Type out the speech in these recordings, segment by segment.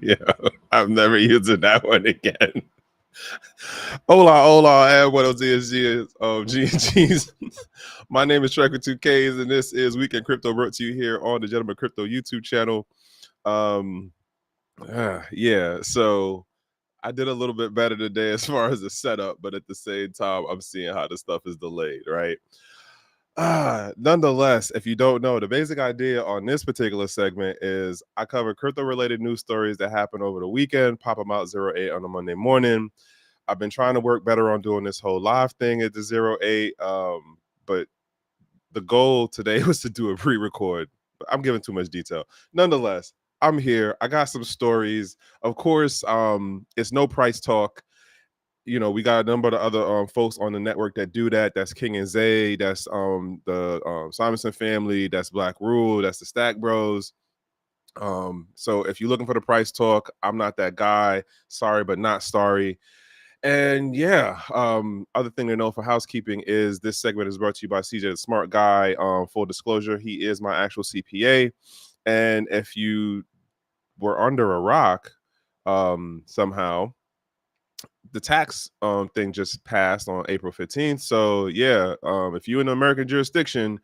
Yeah, I'm never using that one again. Hola, and buenos dias, GnGs. My name is Trekkw2ks, and this is Weekend Crypto, brought to you here on the Gentleman Crypto YouTube channel. Yeah, so I did a little bit better today as far as the setup, but at the same time, I'm seeing how the stuff is delayed, right? Nonetheless, if you don't know, the basic idea on this particular segment is I cover crypto-related news stories that happen over the weekend, pop them out 08 on a Monday morning. I've been trying to work better on doing this whole live thing at the 08, but the goal today was to do a pre-record. I'm giving too much detail. Nonetheless, I'm here. I got some stories. Of course, it's no price talk. You know, we got a number of other folks on the network that do that. That's King and Zay. That's the Simonson family. That's Black Rule. That's the Stack Bros. So if you're looking for the price talk, I'm not that guy. Sorry, but not sorry. And yeah, other thing to know for housekeeping is this segment is brought to you by CJ the Smart guy. Full disclosure, he is my actual CPA. And if you were under a rock somehow, the tax thing just passed on April 15th. So yeah, if you're in an American jurisdiction,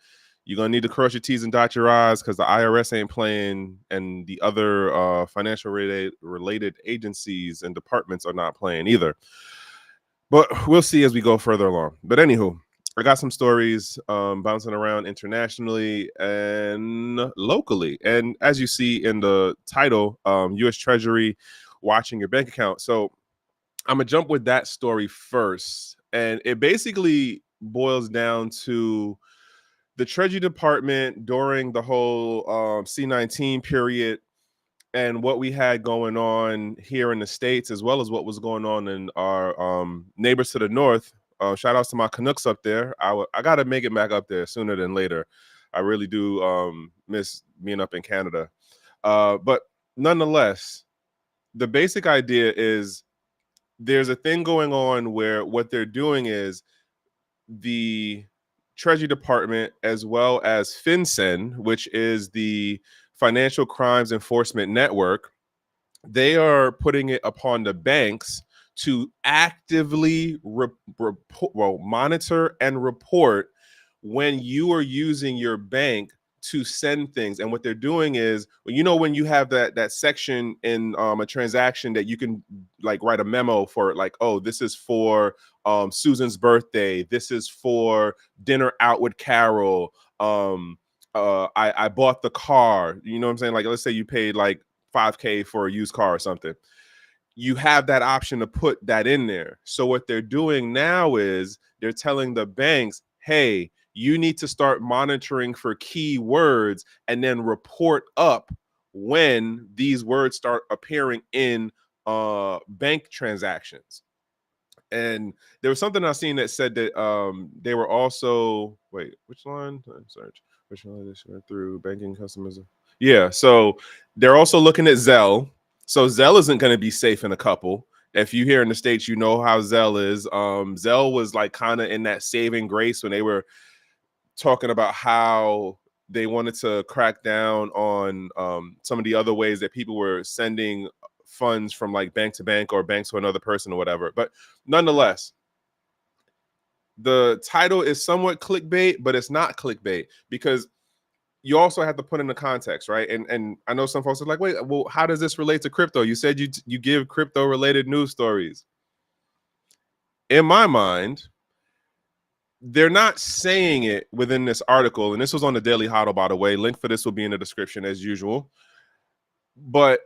you're gonna need to cross your T's and dot your I's because the IRS ain't playing, and the other financial related agencies and departments are not playing either. But we'll see as we go further along. But anywho, I got some stories bouncing around internationally and locally. And as you see in the title, U.S. Treasury watching your bank account. So I'm gonna jump with that story first, and it basically boils down to the Treasury Department during the whole C19 period and what we had going on here in the States, as well as what was going on in our neighbors to the north. Shout outs to my Canucks up there. I got to make it back up there sooner than later. I really do miss being up in Canada. But nonetheless, the basic idea is there's a thing going on where what they're doing is the Treasury Department, as well as FinCEN, which is the Financial Crimes Enforcement Network, they are putting it upon the banks to actively monitor and report when you are using your bank to send things. And what they're doing is, when you have that section in a transaction that you can like write a memo for, like, oh, this is for Susan's birthday, this is for dinner out with Carol, I bought the car, you know what I'm saying? Like, let's say you paid like $5K for a used car or something. You have that option to put that in there. So what they're doing now is they're telling the banks, hey, you need to start monitoring for key words and then report up when these words start appearing in bank transactions. And there was something I seen that said that they were also, wait, which line? Search. Which line they went through banking customers? Yeah, so they're also looking at Zelle. So Zelle isn't going to be safe in a couple. If you here in the States, you know how Zelle is. Zelle was like kind of in that saving grace when they were talking about how they wanted to crack down on some of the other ways that people were sending funds from like bank to bank or bank to another person or whatever. But nonetheless, the title is somewhat clickbait, but it's not clickbait because you also have to put in the context, right? And I know some folks are like, wait, well, how does this relate to crypto? You said you give crypto related news stories. In my mind, they're not saying it within this article, and this was on the Daily HOla, by the way. Link for this will be in the description as usual. But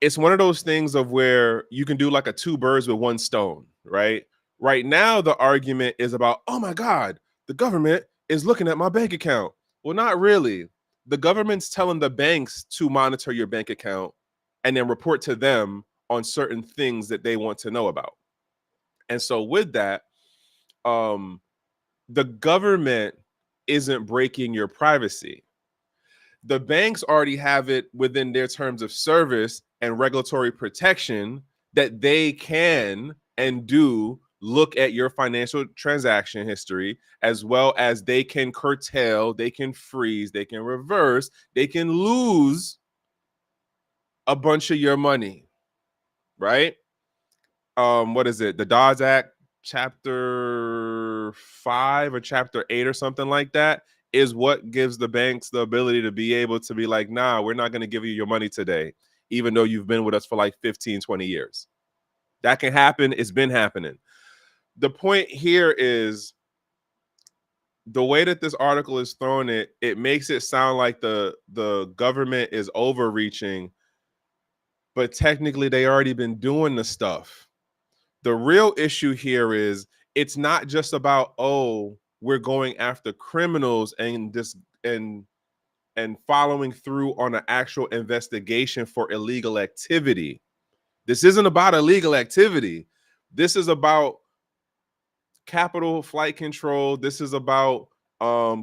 it's one of those things of where you can do like a two birds with one stone, right? Right now, the argument is about, oh my God, the government is looking at my bank account. Well, not really. The government's telling the banks to monitor your bank account and then report to them on certain things that they want to know about. And so with that, the government isn't breaking your privacy. The banks already have it within their terms of service and regulatory protection that they can and do look at your financial transaction history, as well as they can curtail, they can freeze, they can reverse, they can lose a bunch of your money, right? What is it? The Dawes Act, chapter 5 or chapter 8 or something like that, is what gives the banks the ability to be able to be like, nah, we're not going to give you your money today, even though you've been with us for like 15, 20 years. That can happen. It's been happening. The point here is the way that this article is thrown, it makes it sound like the government is overreaching, but technically they already been doing the stuff. The real issue here is it's not just about, oh, we're going after criminals and this and following through on an actual investigation for illegal activity. This isn't about illegal activity. This is about capital flight control. This is about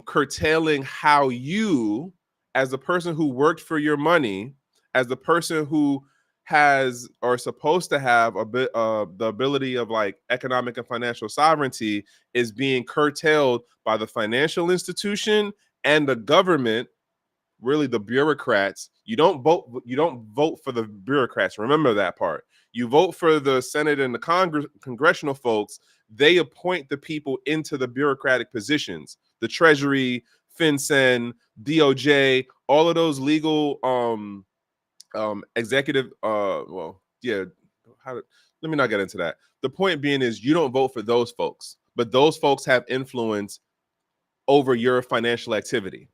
curtailing how you, as the person who worked for your money, as the person who has or supposed to have a bit the ability of like economic and financial sovereignty, is being curtailed by the financial institution and the government, really the bureaucrats. You don't vote for the bureaucrats. Remember that part. You vote for the Senate and the congressional folks. They appoint the people into the bureaucratic positions. The Treasury, FinCEN, DOJ, all of those legal executive let me not get into that. The point being is you don't vote for those folks, but those folks have influence over your financial activity,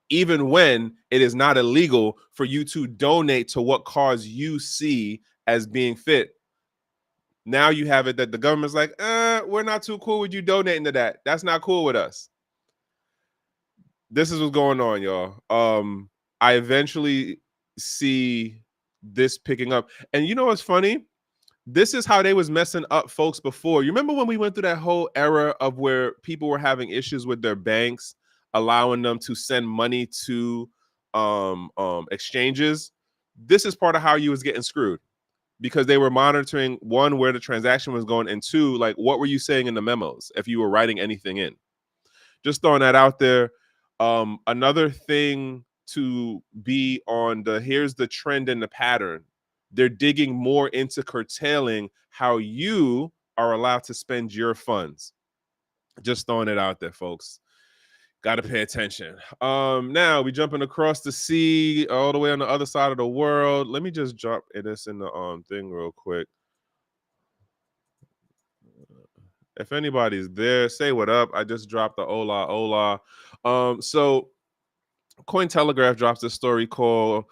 even when it is not illegal for you to donate to what cause you see as being fit. Now you have it that the government's like, we're not too cool with you donating to that. That's not cool with us. This is what's going on, y'all. I eventually see this picking up. And you know what's funny? This is how they was messing up folks before. You remember when we went through that whole era of where people were having issues with their banks, allowing them to send money to exchanges? This is part of how you was getting screwed, because they were monitoring, one, where the transaction was going, and two, like, what were you saying in the memos if you were writing anything in? Just throwing that out there. Another thing to be on the, here's the trend and the pattern. They're digging more into curtailing how you are allowed to spend your funds. Just throwing it out there, folks. Got to pay attention. Now we jumping across the sea, all the way on the other side of the world. Let me just drop this in the thing real quick. If anybody's there, say what up. I just dropped the hola. So Cointelegraph drops a story called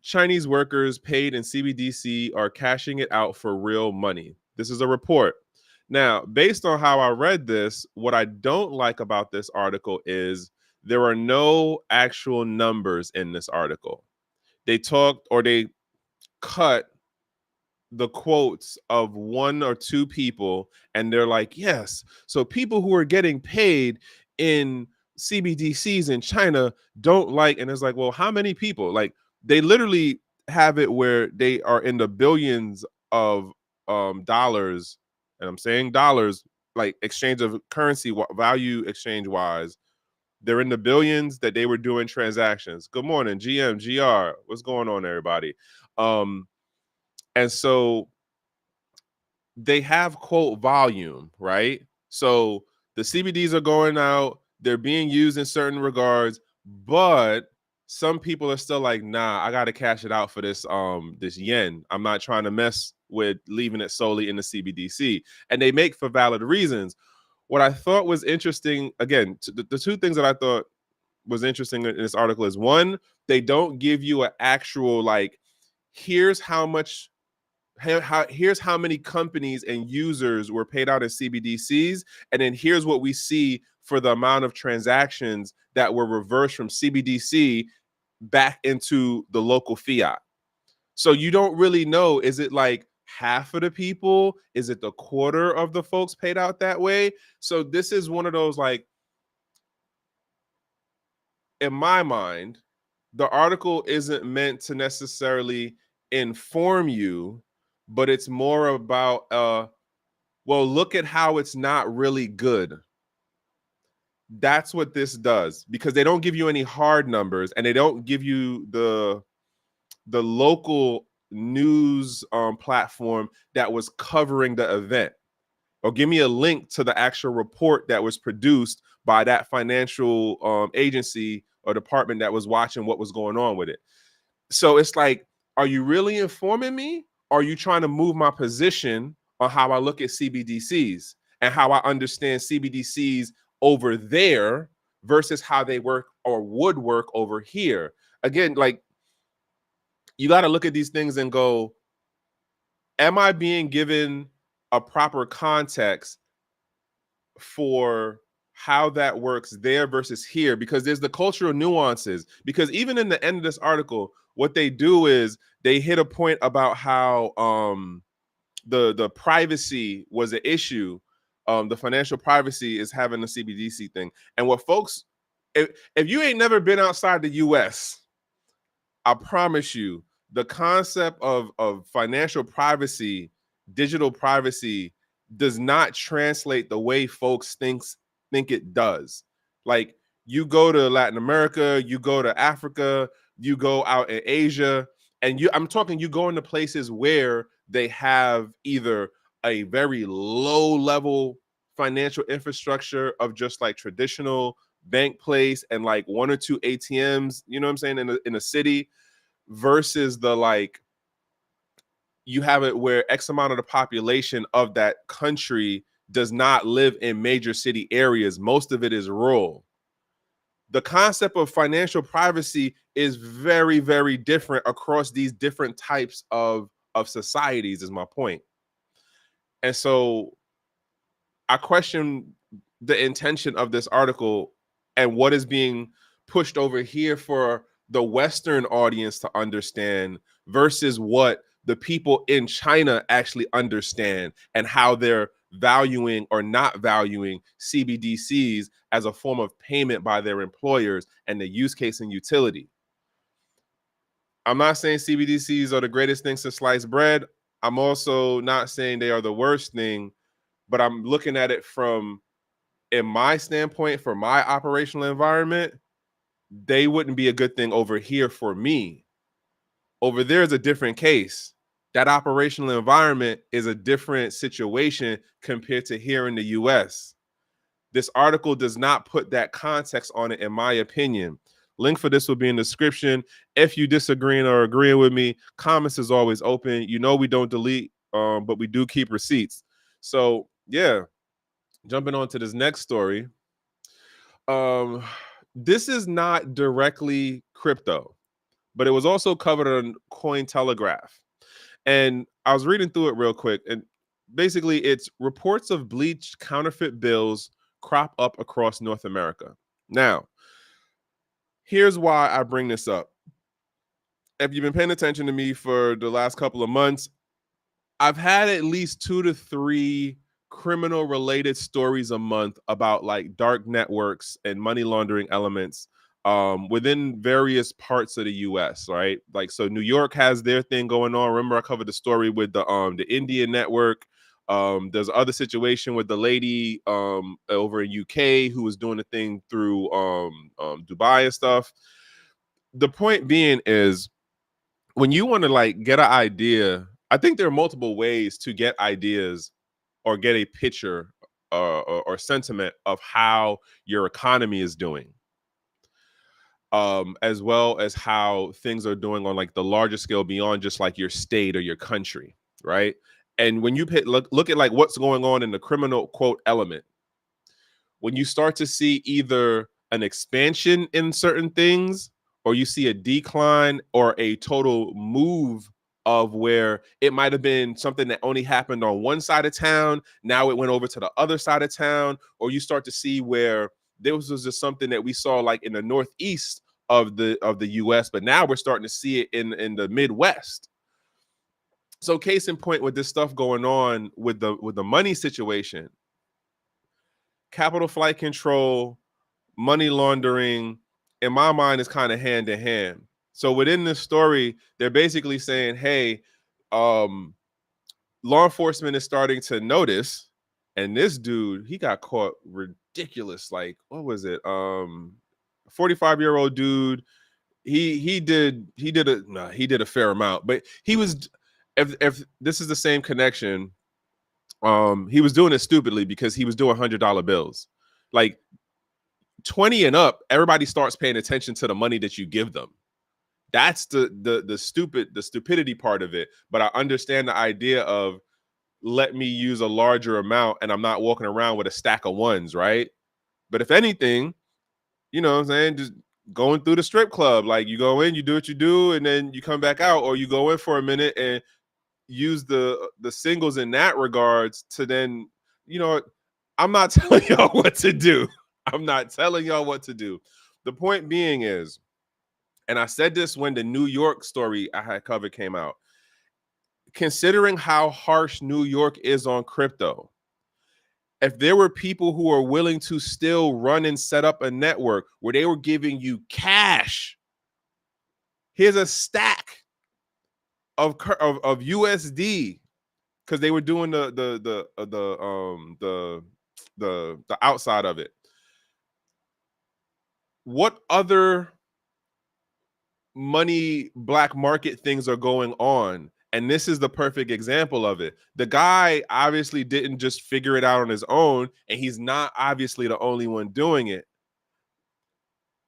Chinese workers paid in CBDC are cashing it out for real money. This is a report. Now, based on how I read this, what I don't like about this article is there are no actual numbers in this article. They talked, or they cut the quotes of one or two people, and they're like, yes, so people who are getting paid in CBDCs in China don't like, and it's like, well, how many people? Like, they literally have it where they are in the billions of dollars, and I'm saying dollars, like exchange of currency value exchange wise, they're in the billions that they were doing transactions. Good morning, GR. What's going on, everybody? And so they have quote volume, right? So the CBDs are going out, they're being used in certain regards, but some people are still like, nah, I gotta cash it out for this this yen. I'm not trying to mess with leaving it solely in the CBDC. And they make for valid reasons. What I thought was interesting, again, the two things that I thought was interesting in this article is, one, they don't give you an actual like, here's how much, here's how many companies and users were paid out as CBDCs, and then here's what we see for the amount of transactions that were reversed from CBDC back into the local fiat. So you don't really know, is it like half of the people? Is it the quarter of the folks paid out that way? So this is one of those, like, in my mind, the article isn't meant to necessarily inform you, but it's more about, well, look at how it's not really good. That's what this does, because they don't give you any hard numbers, and they don't give you the the local news platform that was covering the event, or give me a link to the actual report that was produced by that financial agency or department that was watching what was going on with it. So it's like, are you really informing me? Or are you trying to move my position on how I look at CBDCs and how I understand CBDCs over there versus how they work or would work over here? Again, like, you got to look at these things and go, am I being given a proper context for how that works there versus here? Because there's the cultural nuances. Because even in the end of this article, what they do is they hit a point about how the privacy was an issue. The financial privacy is having the CBDC thing. And what folks, if you ain't never been outside the US, I promise you, the concept of financial privacy, digital privacy, does not translate the way folks think it does. Like, you go to Latin America, you go to Africa, you go out in Asia, and I'm talking, you go into places where they have either a very low level financial infrastructure of just like traditional bank place and like one or two ATMs, you know what I'm saying, in a city, versus the like, you have it where X amount of the population of that country does not live in major city areas. Most of it is rural. The concept of financial privacy is very, very different across these different types of societies, is my point. And so I question the intention of this article and what is being pushed over here for the Western audience to understand versus what the people in China actually understand and how they're valuing or not valuing CBDCs as a form of payment by their employers and the use case and utility. I'm not saying CBDCs are the greatest thing since sliced bread. I'm also not saying they are the worst thing, but I'm looking at it from, in my standpoint, for my operational environment, they wouldn't be a good thing over here for me. Over there is a different case. That operational environment is a different situation compared to here in the US. This article does not put that context on it, in my opinion. Link for this will be in the description. If you disagreeing or agreeing with me, comments is always open. You know we don't delete, but we do keep receipts. So yeah, jumping on to this next story. This is not directly crypto, but it was also covered on Cointelegraph. And I was reading through it real quick. And basically, it's reports of bleached counterfeit bills crop up across North America. Now, here's why I bring this up. If you've been paying attention to me for the last couple of months, I've had at least 2 to 3 criminal related stories a month about like dark networks and money laundering elements within various parts of the US, right? Like, so New York has their thing going on. Remember, I covered the story with the Indian network. There's other situation with the lady over in UK who was doing the thing through Dubai and stuff. The point being is, when you want to like get an idea, I think there are multiple ways to get ideas or get a picture or sentiment of how your economy is doing, as well as how things are doing on like the larger scale beyond just like your state or your country, right? And when you look at like what's going on in the criminal quote element, when you start to see either an expansion in certain things or you see a decline or a total move of where it might have been something that only happened on one side of town, now it went over to the other side of town, or you start to see where there was just something that we saw like in the northeast of the US, but now we're starting to see it in the Midwest. So case in point with this stuff going on with the money situation, capital flight control, money laundering, in my mind, is kind of hand in hand. So within this story, they're basically saying, hey, law enforcement is starting to notice, and this dude, he got caught ridiculous. Like, what was it? 45-year-old dude he did a fair amount, but he was, if this is the same connection, he was doing it stupidly because he was doing $100 bills. Like 20 and up, everybody starts paying attention to the money that you give them. That's the stupidity part of it. But I understand the idea of, let me use a larger amount and I'm not walking around with a stack of ones, right? But if anything, you know what I'm saying, just going through the strip club, like you go in, you do what you do, and then you come back out, or you go in for a minute and use the singles in that regards to then, you know, I'm not telling y'all what to do. I'm not telling y'all what to do. The point being is, and I said this when the New York story I had covered came out, considering how harsh New York is on crypto, if there were people who are willing to still run and set up a network where they were giving you cash, here's a stack of USD, because they were doing the outside of it. What other money black market things are going on? And this is the perfect example of it. The guy obviously didn't just figure it out on his own, and he's not obviously the only one doing it.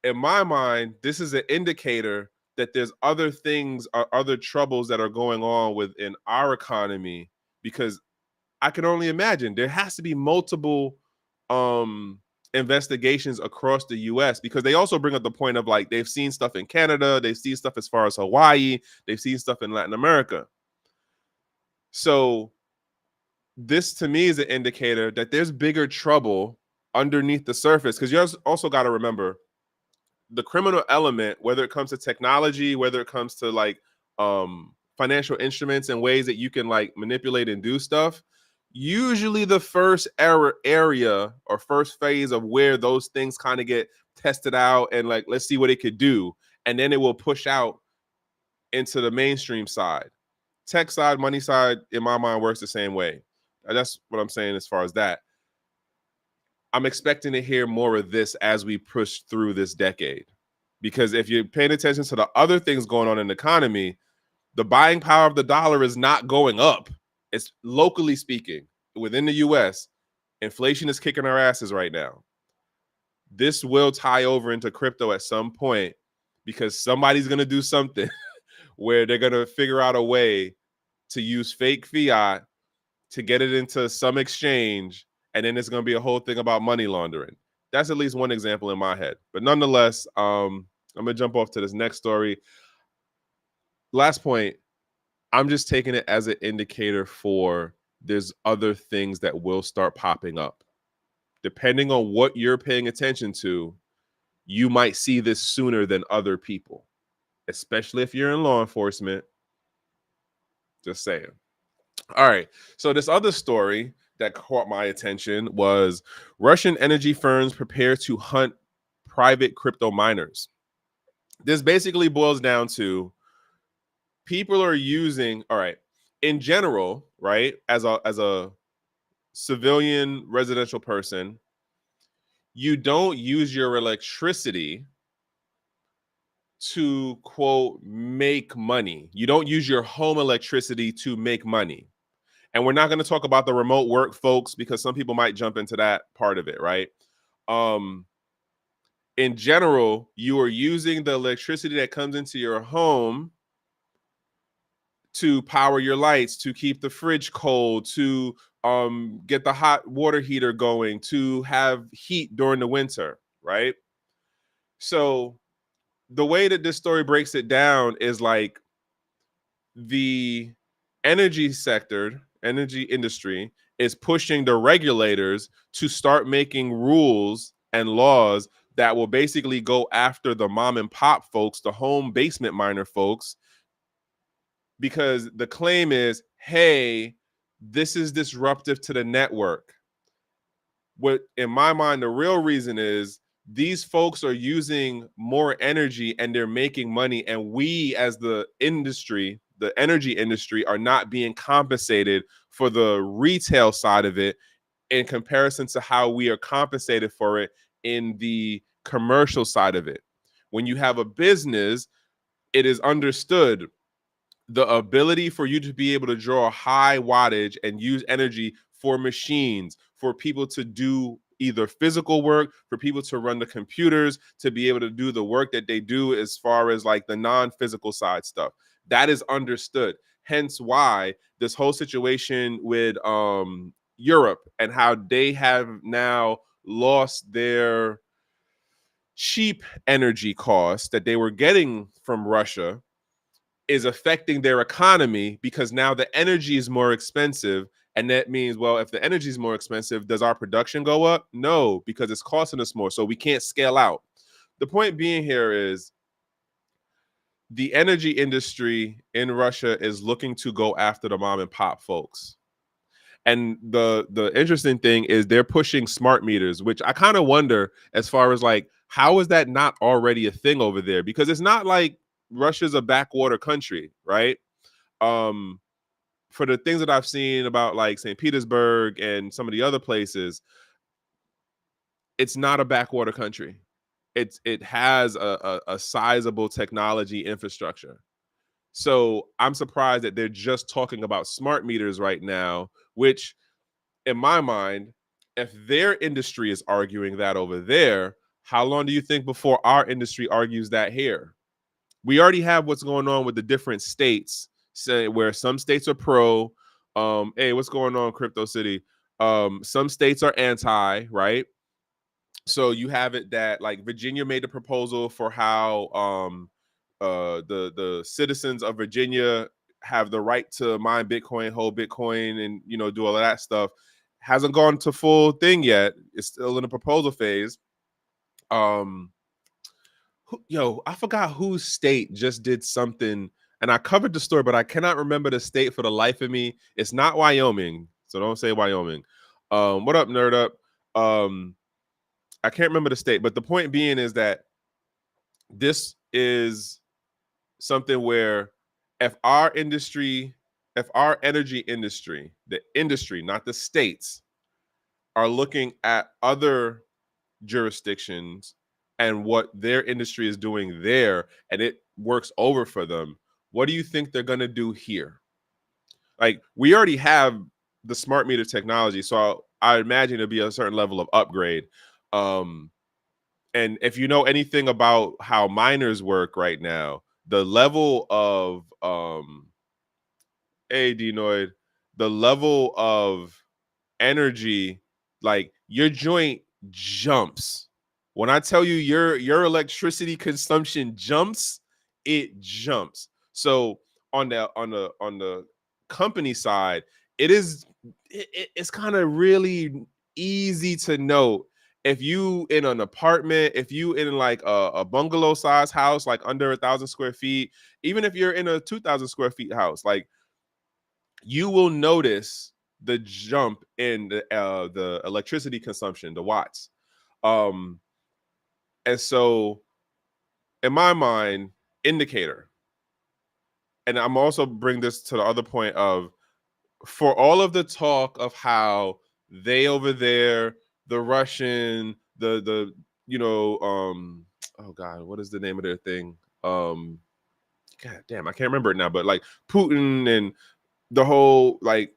In my mind, this is an indicator that there's other things or other troubles that are going on within our economy, because I can only imagine there has to be multiple investigations across the US, because they also bring up the point of, like, they've seen stuff in Canada, they've seen stuff as far as Hawaii, they've seen stuff in Latin America. So this to me is an indicator that there's bigger trouble underneath the surface, because you also got to remember the criminal element, whether it comes to technology, whether it comes to like financial instruments and ways that you can like manipulate and do stuff. Usually the first area or first phase of where those things kind of get tested out and like, let's see what it could do. And then it will push out into the mainstream side. Tech side, money side, in my mind, works the same way. And that's what I'm saying as far as that. I'm expecting to hear more of this as we push through this decade. Because if you're paying attention to the other things going on in the economy, the buying power of the dollar is not going up. It's locally speaking, within the US, inflation is kicking our asses right now. This will tie over into crypto at some point, because somebody's going to do something where they're going to figure out a way to use fake fiat to get it into some exchange, and then it's going to be a whole thing about money laundering. That's at least one example in my head. But nonetheless, I'm going to jump off to this next story. Last point, I'm just taking it as an indicator for there's other things that will start popping up. Depending on what you're paying attention to, you might see this sooner than other people, especially if you're in law enforcement. Just saying. All right. So this other story that caught my attention was Russian energy firms prepare to hunt private crypto miners. This basically boils down to people are using, all right, in general, right, as a civilian residential person, you don't use your electricity to, quote, make money. You don't use your home electricity to make money. And we're not going to talk about the remote work folks, because some people might jump into that part of it, right? In general, you are using the electricity that comes into your home to power your lights, to keep the fridge cold, to get the hot water heater going, to have heat during the winter, right? So the way that this story breaks it down is like the energy sector, energy industry is pushing the regulators to start making rules and laws that will basically go after the mom and pop folks, the home basement miner folks, because the claim is, hey, this is disruptive to the network. What, in my mind, the real reason is these folks are using more energy and they're making money, and we as the industry, the energy industry, are not being compensated for the retail side of it in comparison to how we are compensated for it in the commercial side of it. When you have a business, it is understood the ability for you to be able to draw high wattage and use energy for machines, for people to do either physical work, for people to run the computers, to be able to do the work that they do as far as like the non-physical side stuff. That is understood. Hence why this whole situation with Europe and how they have now lost their cheap energy costs that they were getting from Russia is affecting their economy, because now the energy is more expensive. And that means, well, if the energy is more expensive, does our production go up? No, because it's costing us more. So we can't scale out. The point being here is the energy industry in Russia is looking to go after the mom and pop folks. And the interesting thing is they're pushing smart meters, which I kind of wonder, as far as like, how is that not already a thing over there? Because it's not like Russia's a backwater country, right? For the things that I've seen about like St. Petersburg and some of the other places, it's not a backwater country. It has a sizable technology infrastructure. So I'm surprised that they're just talking about smart meters right now, which in my mind, if their industry is arguing that over there, how long do you think before our industry argues that here? We already have what's going on with the different states, say, where some states are pro. Hey, what's going on, Crypto City? Some states are anti, right? So you have it that like Virginia made a proposal for how the citizens of Virginia have the right to mine Bitcoin, hold Bitcoin, and do all of that stuff. Hasn't gone to full thing yet. It's still in the proposal phase. I forgot whose state just did something, and I covered the story, but I cannot remember the state for the life of me. It's not Wyoming, so don't say Wyoming. What up, nerd up? I can't remember the state, but the point being is that this is something where if our industry, if our energy industry, the industry, not the states, are looking at other jurisdictions and what their industry is doing there, and it works over for them, what do you think they're going to do here? Like, we already have the smart meter technology, so I imagine it'll be a certain level of upgrade. And if you know anything about how miners work right now, the level of Denoid, the level of energy, like your joint jumps. When I tell you your electricity consumption jumps, it jumps. So on the company side, it's kind of really easy to note if you in an apartment, if you in like a bungalow size house, like under 1,000 square feet, even if you're in a 2,000 square feet house, like you will notice the jump in the electricity consumption, the watts. And so in my mind, indicator. And I'm also bring this to the other point of, for all of the talk of how they over there, the Russian, the oh God, what is the name of their thing? God damn, I can't remember it now, but like Putin and the whole like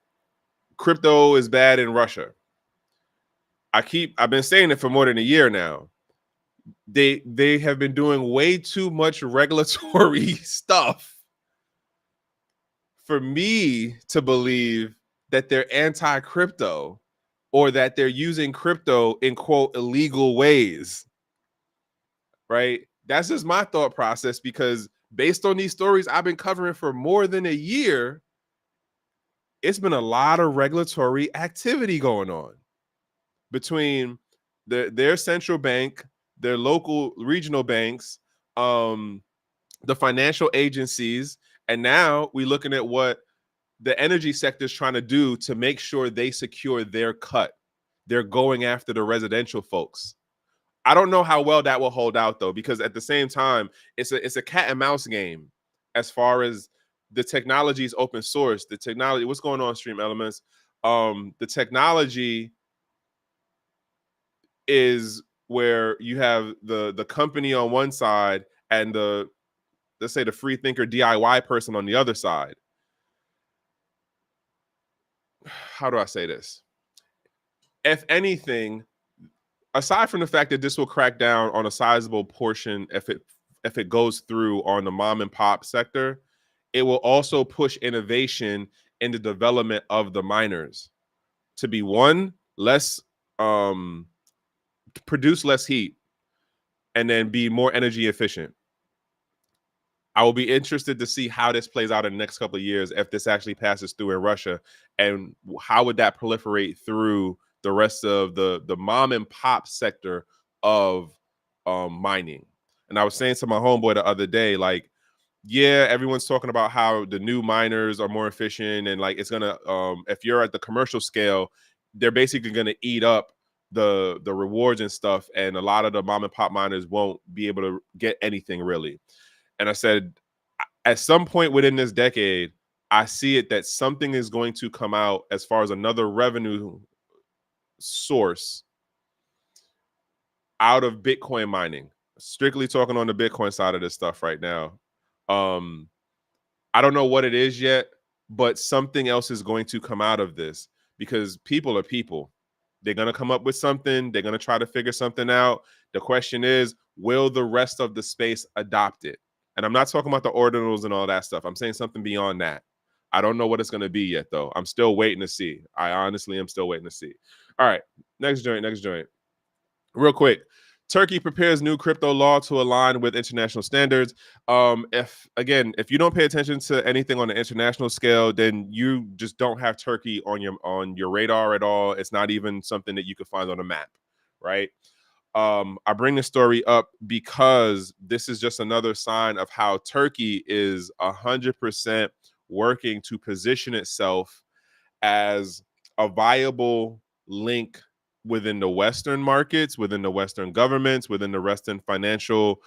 crypto is bad in Russia. I've been saying it for more than a year now. They have been doing way too much regulatory stuff for me to believe that they're anti-crypto or that they're using crypto in quote illegal ways. Right? That's just my thought process, because based on these stories I've been covering for more than a year, it's been a lot of regulatory activity going on between their central bank, their local regional banks, the financial agencies, and now we're looking at what the energy sector is trying to do to make sure they secure their cut. They're going after the residential folks. I don't know how well that will hold out though, because at the same time, it's a cat and mouse game as far as the technology is open source. The technology, what's going on, Stream Elements? The technology is where you have the company on one side and let's say the free thinker DIY person on the other side. How do I say this? If anything, aside from the fact that this will crack down on a sizable portion if it goes through on the mom and pop sector, it will also push innovation in the development of the miners to be less produce less heat and then be more energy efficient. I will be interested to see how this plays out in the next couple of years if this actually passes through in Russia, and how would that proliferate through the rest of the mom and pop sector of mining. And I was saying to my homeboy the other day, like, yeah, everyone's talking about how the new miners are more efficient and like it's gonna if you're at the commercial scale, they're basically gonna eat up the rewards and stuff, and a lot of the mom and pop miners won't be able to get anything really. And I said, at some point within this decade, I see it that something is going to come out as far as another revenue source out of Bitcoin mining. Strictly talking on the Bitcoin side of this stuff right now. I don't know what it is yet, but something else is going to come out of this because people are people. They're going to come up with something. They're going to try to figure something out. The question is, will the rest of the space adopt it? And I'm not talking about the ordinals and all that stuff. I'm saying something beyond that. I don't know what it's going to be yet, though. I'm still waiting to see. I honestly am still waiting to see. All right, next joint. Real quick. Turkey prepares new crypto law to align with international standards. If you don't pay attention to anything on the international scale, then you just don't have Turkey on your radar at all. It's not even something that you could find on a map, right? I bring this story up because this is just another sign of how Turkey is 100% working to position itself as a viable link within the Western markets, within the Western governments, within the Western financial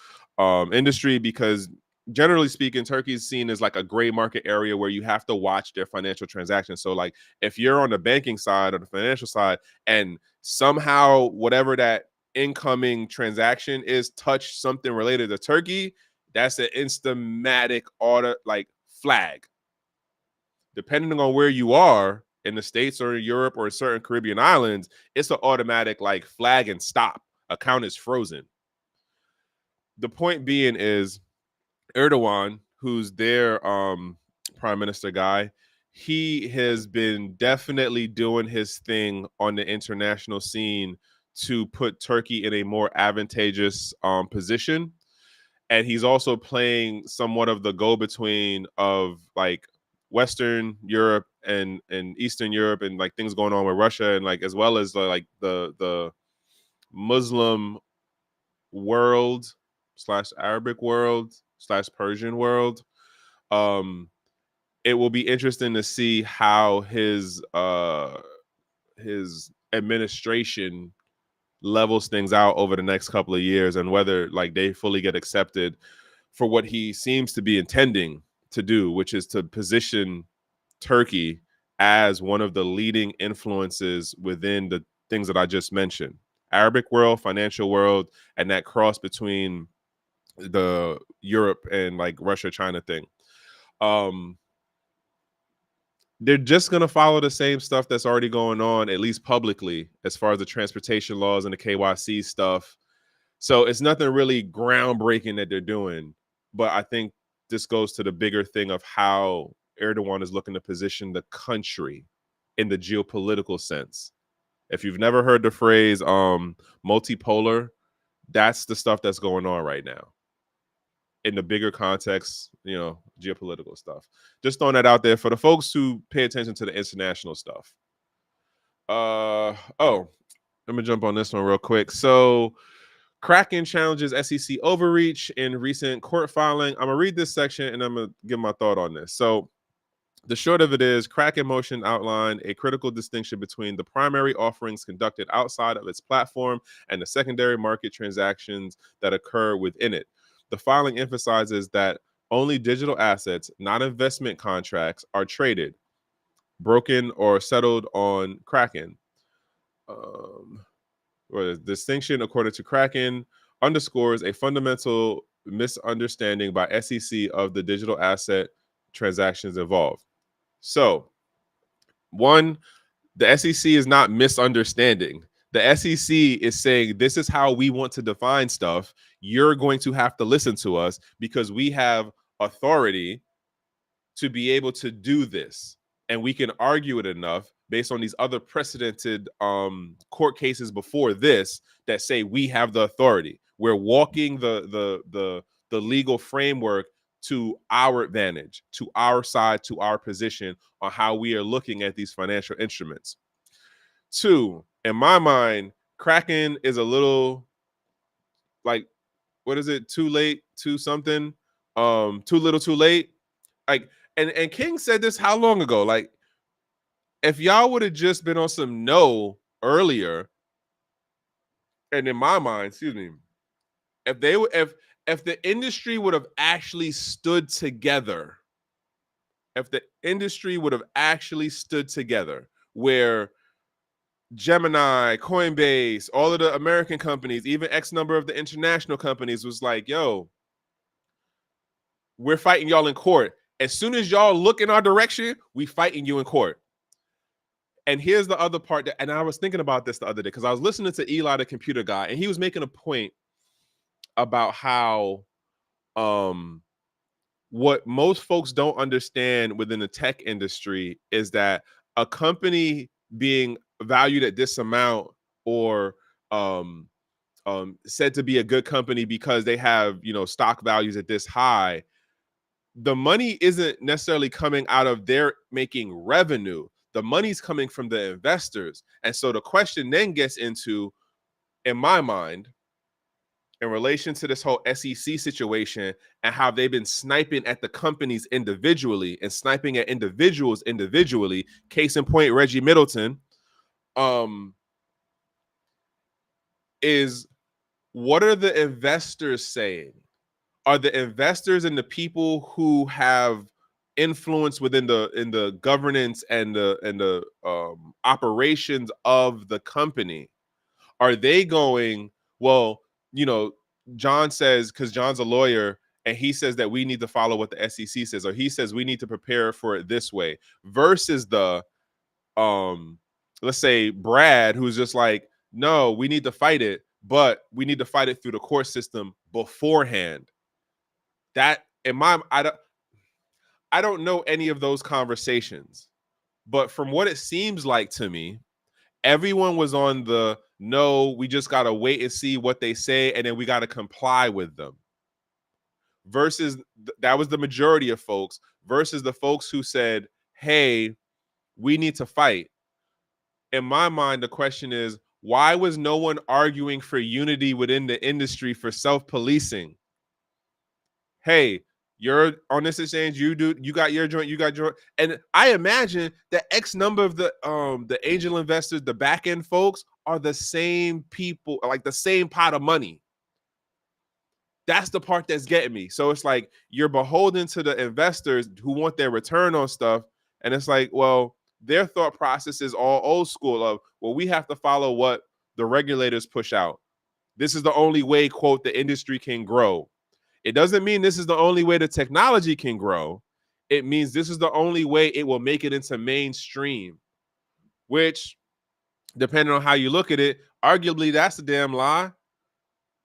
industry, because generally speaking, Turkey is seen as like a gray market area where you have to watch their financial transactions. So like if you're on the banking side or the financial side and somehow whatever that incoming transaction is touch something related to Turkey, that's an instamatic order, like flag. Depending on where you are in the States or Europe or certain Caribbean islands, it's an automatic like flag and stop. Account is frozen. The point being is Erdogan, who's their prime minister guy, he has been definitely doing his thing on the international scene to put Turkey in a more advantageous position. And he's also playing somewhat of the go-between of like Western Europe and Eastern Europe and like things going on with Russia and like as well as the Muslim world / Arabic world / Persian world. It will be interesting to see how his administration levels things out over the next couple of years and whether like they fully get accepted for what he seems to be intending to do, which is to position Turkey as one of the leading influences within the things that I just mentioned. Arabic world, financial world, and that cross between the Europe and like Russia, China thing. They're just going to follow the same stuff that's already going on, at least publicly, as far as the transportation laws and the KYC stuff. So it's nothing really groundbreaking that they're doing. But I think this goes to the bigger thing of how Erdogan is looking to position the country in the geopolitical sense. If you've never heard the phrase multipolar, that's the stuff that's going on right now. In the bigger context, geopolitical stuff. Just throwing that out there for the folks who pay attention to the international stuff. Let me jump on this one real quick. So Kraken challenges SEC overreach in recent court filing. I'm going to read this section and I'm going to give my thought on this. So the short of it is Kraken motion outlined a critical distinction between the primary offerings conducted outside of its platform and the secondary market transactions that occur within it. The filing emphasizes that only digital assets, not investment contracts, are traded, broken, or settled on Kraken. or the distinction according to Kraken underscores a fundamental misunderstanding by SEC of the digital asset transactions involved. So, one, the SEC is not misunderstanding. The SEC is saying this is how we want to define stuff. You're going to have to listen to us because we have authority to be able to do this. And we can argue it enough based on these other precedented court cases before this that say we have the authority. We're walking the legal framework to our advantage, to our side, to our position on how we are looking at these financial instruments. Two, in my mind, Kraken is a little like, what is it? Too late, too something, too little, too late. Like, and King said this how long ago? Like, if y'all would have just been on some no earlier, and in my mind, excuse me, if they would, if the industry would have actually stood together, if the industry would have actually stood together, where Gemini, Coinbase, all of the American companies, even X number of the international companies was like, yo, we're fighting y'all in court. As soon as y'all look in our direction, we fighting you in court. And here's the other part and I was thinking about this the other day because I was listening to Eli, the computer guy, and he was making a point about how what most folks don't understand within the tech industry is that a company being valued at this amount or said to be a good company because they have, stock values at this high, the money isn't necessarily coming out of their making revenue. The money's coming from the investors. And so the question then gets into, in my mind, in relation to this whole SEC situation and how they've been sniping at the companies individually and sniping at individuals individually, case in point, Reggie Middleton, is what are the investors saying? Are the investors and the people who have influence within the governance and the operations of the company, are they going, well, John says, because John's a lawyer and he says that we need to follow what the SEC says, or he says we need to prepare for it this way, versus the let's say Brad, who's just like, no, we need to fight it, but we need to fight it through the court system beforehand. That in my, I don't know any of those conversations, but from what it seems like to me, everyone was on the no, we just got to wait and see what they say, and then we got to comply with them. Versus that was the majority of folks, versus the folks who said, hey, we need to fight. In my mind, the question is, why was no one arguing for unity within the industry for self-policing? Hey, you're on this exchange, you got your joint, you got your, and I imagine that X number of the angel investors, the back end folks, are the same people, like the same pot of money. That's the part that's getting me. So it's like you're beholden to the investors who want their return on stuff, and it's like, well, their thought process is all old school of, well, we have to follow what the regulators push out. This is the only way, quote, the industry can grow. It doesn't mean this is the only way the technology can grow. It means this is the only way it will make it into mainstream, which, depending on how you look at it, arguably that's a damn lie.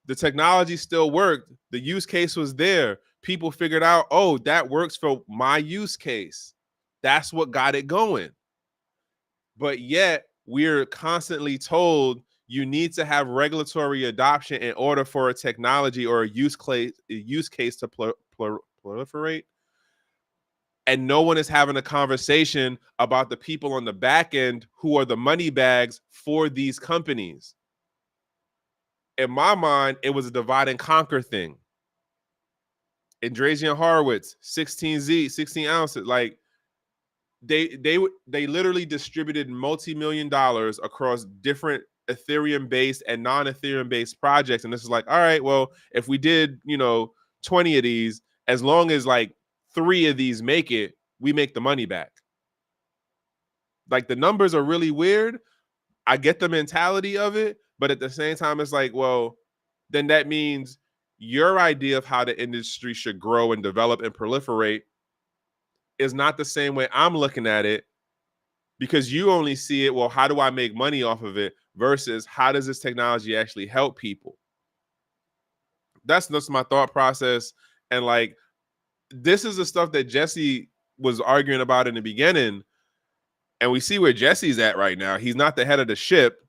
The technology still worked. The use case was there. People figured out, oh, that works for my use case. That's what got it going. But yet we're constantly told you need to have regulatory adoption in order for a technology or a use case to proliferate. And no one is having a conversation about the people on the back end who are the money bags for these companies. In my mind, it was a divide and conquer thing. Andreessen Horowitz, 16Z, 16 ounces, like they literally distributed multi-million dollars across different Ethereum based and non-Ethereum based projects. And this is like, all right, well, if we did, 20 of these, as long as like 3 of these make it, we make the money back. Like the numbers are really weird. I get the mentality of it, But at the same time, it's like, well, then that means your idea of how the industry should grow and develop and proliferate is not the same way I'm looking at it, because you only see it, well, how do I make money off of it versus how does this technology actually help people? That's just my thought process. And like, this is the stuff that Jesse was arguing about in the beginning. And we see where Jesse's at right now. He's not the head of the ship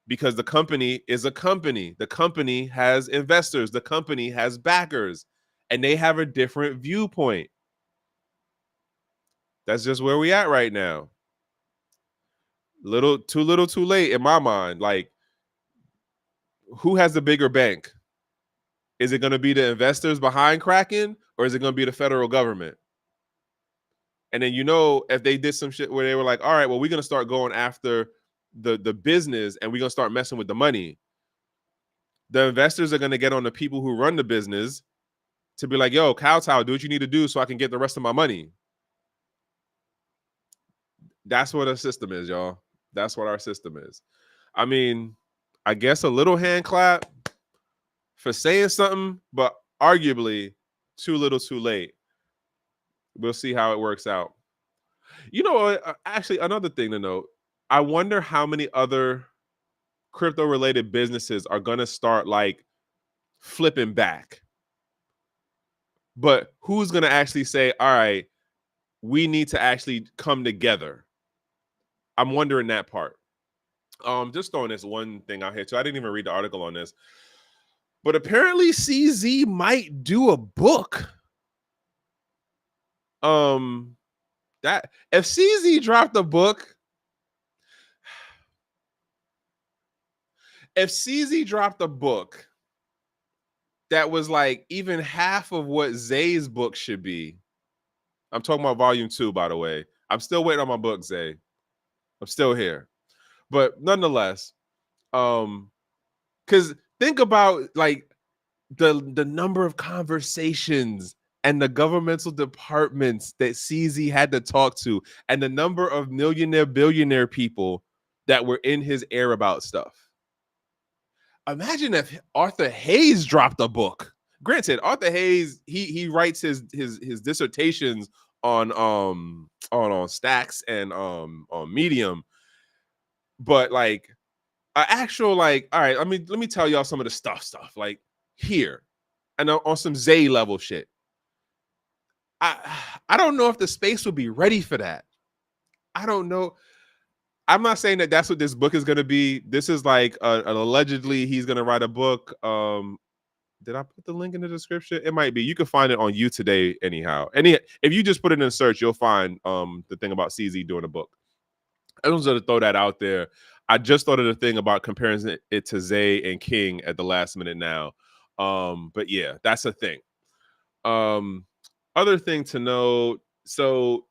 because the company is a company. The company has investors. The company has backers. And they have a different viewpoint. That's just where we at right now. Little too late in my mind. Like, who has the bigger bank? Is it going to be the investors behind Kraken, or is it going to be the federal government? And then, if they did some shit where they were like, all right, well, we're going to start going after the business and we're going to start messing with the money. The investors are going to get on the people who run the business to be like, yo, kowtow, do what you need to do so I can get the rest of my money. That's what our system is, y'all. That's what our system is. I mean, I guess a little hand clap for saying something, but arguably too little too late. We'll see how it works out. Actually, another thing to note, I wonder how many other crypto related businesses are going to start like flipping back. But who's going to actually say, all right, we need to actually come together? I'm wondering that part. Just throwing this one thing out here too. I didn't even read the article on this, but apparently CZ might do a book. That if CZ dropped a book, that was like even half of what Zay's book should be. I'm talking about volume 2, by the way. I'm still waiting on my book, Zay. I'm still here. But nonetheless, because think about like the number of conversations and the governmental departments that CZ had to talk to, and the number of millionaire, billionaire people that were in his ear about stuff. Imagine if Arthur Hayes dropped a book. Granted, Arthur Hayes, he writes his dissertations on Stacks and on Medium, but like an actual like, all right, let me tell y'all some of the stuff like here and on some Zay level shit. I don't know if the space would be ready for that. I don't know. I'm not saying that that's what this book is going to be. This is like allegedly he's going to write a book. Did I put the link in the description? It might be. You can find it on You Today anyhow. If you just put it in search, you'll find the thing about CZ doing a book. I just wanted to throw that out there. I just thought of the thing about comparing it to Zay and King at the last minute now. But yeah, that's a thing. Other thing to note, so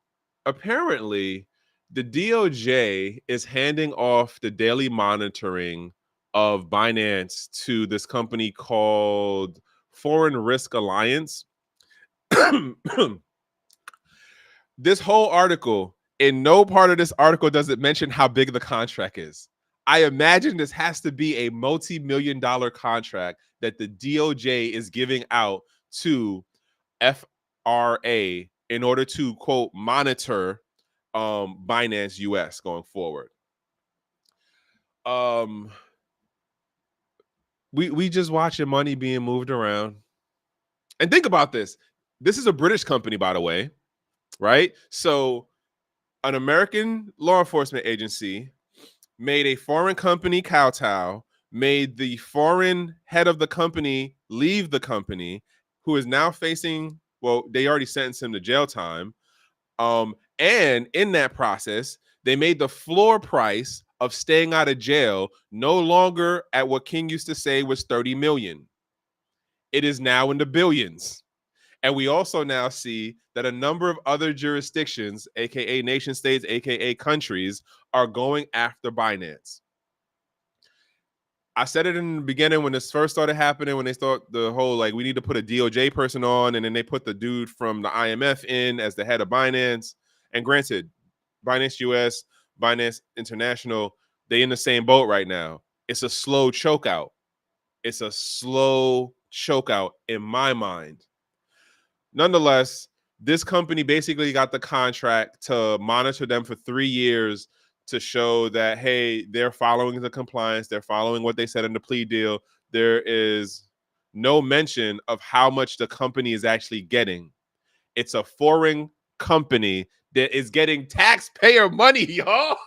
apparently the DOJ is handing off the daily monitoring of Binance to this company called Foreign Risk Alliance. This whole article, in no part of this article does it mention how big the contract is. I imagine this has to be a multi-million-dollar contract that the DOJ is giving out to FRA in order to, quote, monitor Binance US going forward. We just watching money being moved around. And think about this. This is a British company, by the way, right? So an American law enforcement agency made a foreign company kowtow, made the foreign head of the company leave the company, who is now facing, well, they already sentenced him to jail time. And in that process, they made the floor price of staying out of jail no longer at what King used to say was 30 million. It is now in the billions. And we also now see that a number of other jurisdictions, aka nation states, aka countries, are going after Binance. I said it in the beginning when this first started happening, when they thought the whole like we need to put a DOJ person on, and then they put the dude from the IMF in as the head of Binance. And granted, Binance US, Binance International, they in the same boat right now. It's a slow chokeout. It's a slow chokeout in my mind. Nonetheless, this company basically got the contract to monitor them for 3 years to show that, hey, they're following the compliance. They're following what they said in the plea deal. There is no mention of how much the company is actually getting. It's a foreign company that is getting taxpayer money, y'all.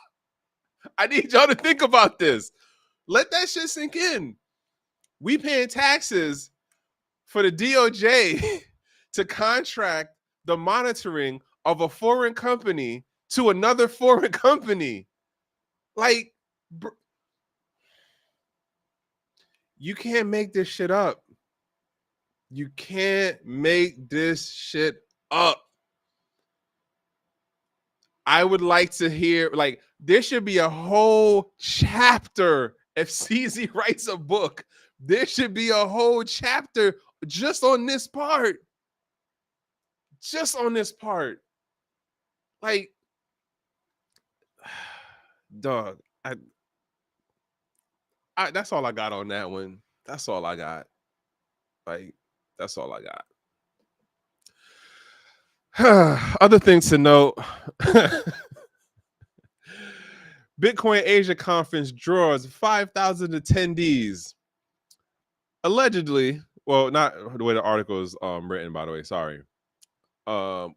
I need y'all to think about this. Let that shit sink in. We paying taxes for the DOJ to contract the monitoring of a foreign company to another foreign company. Like, you can't make this shit up. You can't make this shit up. I would like to hear, like, there should be a whole chapter. If CZ writes a book, there should be a whole chapter just on this part. Just on this part. Like, dog, that's all I got on that one. That's all I got. Like, that's all I got. Other things to note. Bitcoin Asia Conference draws 5,000 attendees. Allegedly, well, not the way the article is written, by the way. Sorry. By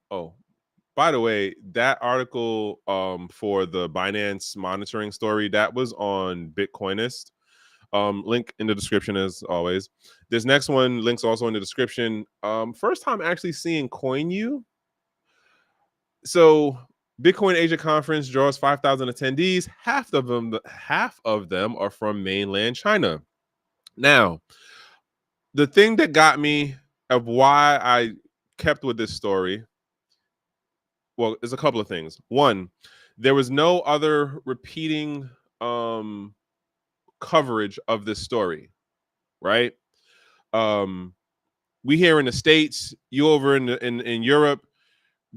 the way, that article for the Binance monitoring story, that was on Bitcoinist. Link in the description as always. This next one, links also in the description. First time actually seeing CoinU. So Bitcoin Asia Conference draws 5,000 attendees. Half of them are from mainland China. Now, the thing that got me of why I kept with this story, well, there's a couple of things. One, there was no other repeating coverage of this story, right? We here in the States, you over in Europe,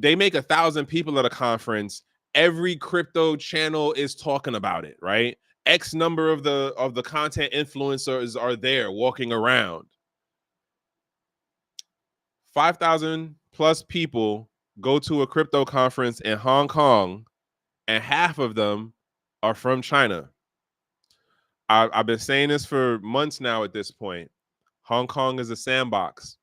they make 1,000 people at a conference. Every crypto channel is talking about it, right? X number of the content influencers are there walking around. 5,000 plus people go to a crypto conference in Hong Kong, and half of them are from China. I've been saying this for months now at this point. Hong Kong is a sandbox.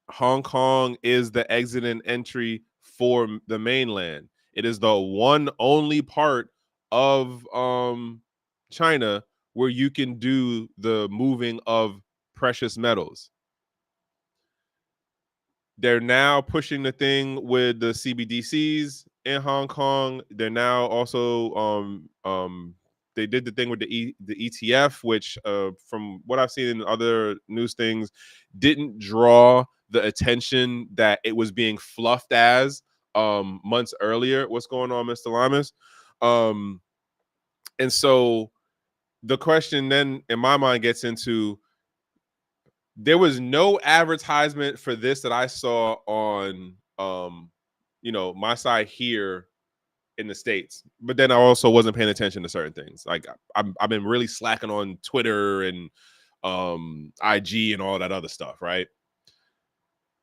Hong Kong is the exit and entry for the mainland. It is the one only part of China where you can do the moving of precious metals. They're now pushing the thing with the CBDCs in Hong Kong. They're now also they did the thing with the ETF, which from what I've seen in other news things, didn't draw the attention that it was being fluffed as months earlier. What's going on, Mr. Lamas? And so the question then in my mind gets into, there was no advertisement for this that I saw on my side here in the States. But then I also wasn't paying attention to certain things. Like I've been really slacking on Twitter and IG and all that other stuff, right?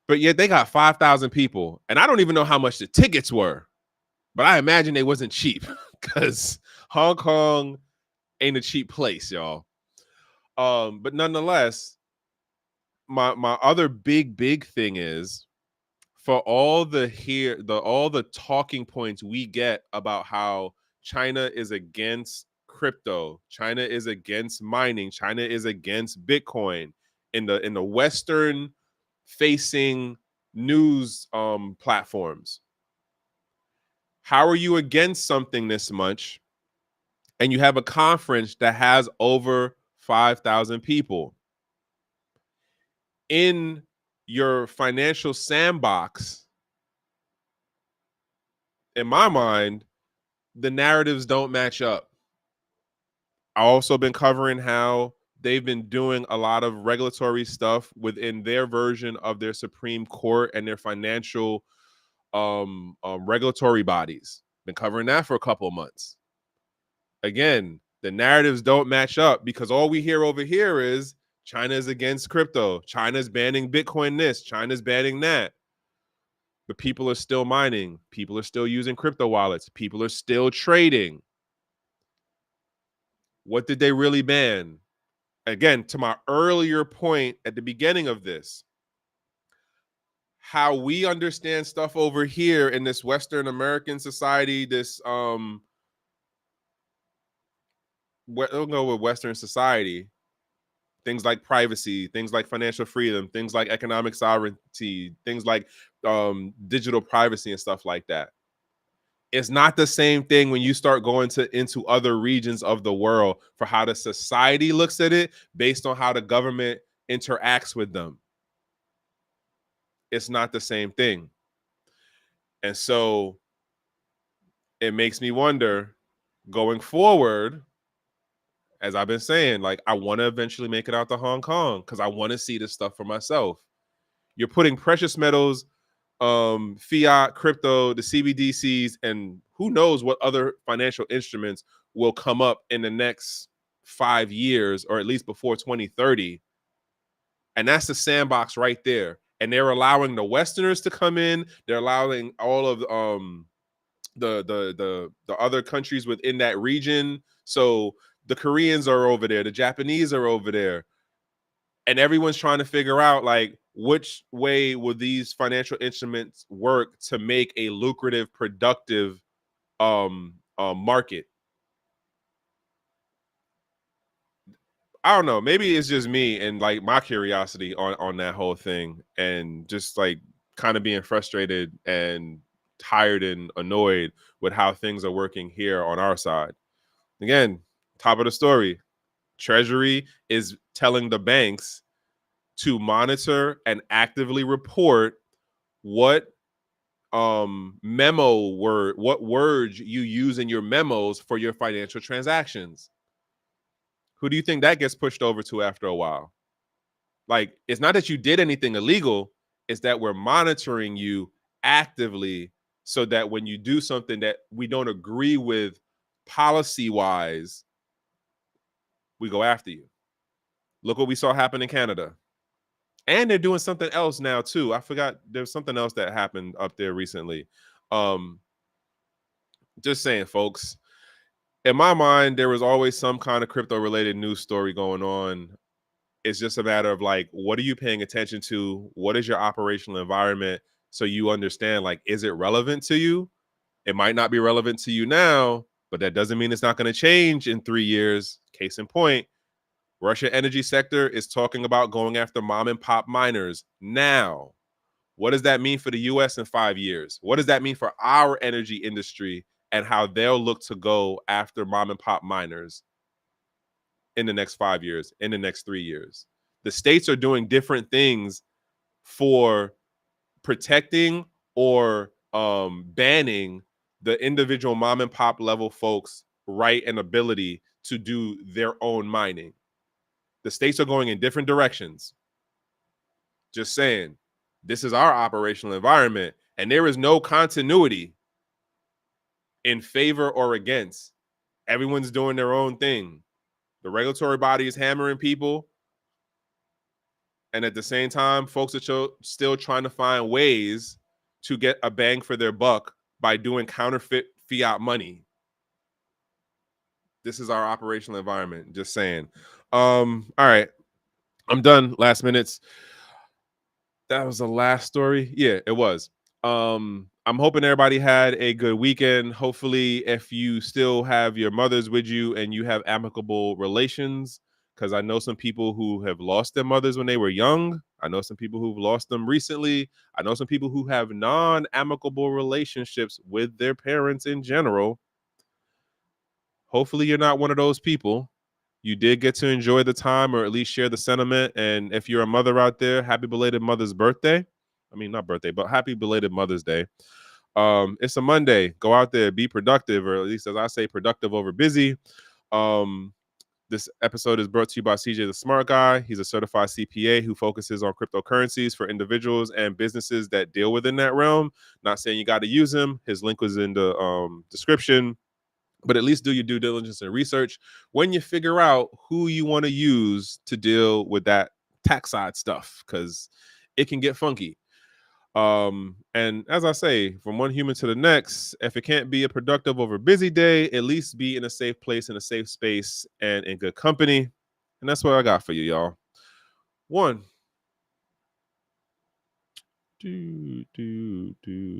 But yet they got 5,000 people, and I don't even know how much the tickets were, but I imagine they wasn't cheap because Hong Kong ain't a cheap place, y'all. But nonetheless, my other big thing is, for all the talking points we get about how China is against crypto, China is against mining, China is against Bitcoin in the Western facing news platforms. How are you against something this much and you have a conference that has over 5,000 people? In your financial sandbox, in my mind, the narratives don't match up. I've also been covering how they've been doing a lot of regulatory stuff within their version of their Supreme Court and their financial regulatory bodies. Been covering that for a couple of months. Again, The narratives don't match up because all we hear over here is China is against crypto. China's banning Bitcoin this. China's banning that. But people are still mining. People are still using crypto wallets. People are still trading. What did they really ban? Again, to my earlier point at the beginning of this, how we understand stuff over here in this Western American society, this we'll go with Western society, things like privacy, things like financial freedom, things like economic sovereignty, things like digital privacy and stuff like that. It's not the same thing when you start going into other regions of the world for how the society looks at it based on how the government interacts with them. It's not the same thing. And so it makes me wonder going forward, as I've been saying, like I want to eventually make it out to Hong Kong because I want to see this stuff for myself. You're putting precious metals, fiat, crypto, the CBDCs, and who knows what other financial instruments will come up in the next 5 years or at least before 2030. And that's the sandbox right there. And they're allowing the Westerners to come in. They're allowing all of the other countries within that region. So the Koreans are over there, the Japanese are over there, and everyone's trying to figure out like which way will these financial instruments work to make a lucrative, productive market. I don't know. Maybe it's just me and like my curiosity on that whole thing, and just like kind of being frustrated and tired and annoyed with how things are working here on our side. Again, top of the story, Treasury is telling the banks to monitor and actively report what what words you use in your memos for your financial transactions. Who do you think that gets pushed over to after a while? Like, it's not that you did anything illegal, it's that we're monitoring you actively so that when you do something that we don't agree with policy wise, we go after you. Look what we saw happen in Canada. And they're doing something else now too. I forgot there's something else that happened up there recently. Just saying, folks. In my mind, there was always some kind of crypto related news story going on. It's just a matter of like, what are you paying attention to? What is your operational environment? So you understand, like, is it relevant to you? It might not be relevant to you now, but that doesn't mean it's not going to change in 3 years. Case in point, Russia energy sector is talking about going after mom and pop miners now. What does that mean for the US in 5 years? What does that mean for our energy industry and how they'll look to go after mom and pop miners in the next 5 years, in the next 3 years? The states are doing different things for protecting or banning the individual mom and pop level folks' right and ability to do their own mining. The states are going in different directions. Just saying, this is our operational environment, and there is no continuity in favor or against. Everyone's doing their own thing. The regulatory body is hammering people, and at the same time, folks are still trying to find ways to get a bang for their buck by doing counterfeit fiat money. This is our operational environment. Just saying. All right, I'm done. Last minutes. That was the last story. Yeah, it was. I'm hoping everybody had a good weekend. Hopefully, if you still have your mothers with you and you have amicable relations, because I know some people who have lost their mothers when they were young. I know some people who've lost them recently. I know some people who have non-amicable relationships with their parents in general. Hopefully, you're not one of those people. You did get to enjoy the time or at least share the sentiment. And if you're a mother out there, happy belated Mother's birthday. I mean, not birthday, but happy belated Mother's Day. It's a Monday. Go out there, be productive, or at least as I say, productive over busy. This episode is brought to you by CJ the Smart Guy. He's a certified CPA who focuses on cryptocurrencies for individuals and businesses that deal within that realm. Not saying you got to use him. His link was in the description. but at least do your due diligence and research when you figure out who you want to use to deal with that tax side stuff, because it can get funky. And as I say, from one human to the next, if it can't be a productive over a busy day, at least be in a safe place, in a safe space, and in good company. And that's what I got for you, y'all. One. Do, do, do.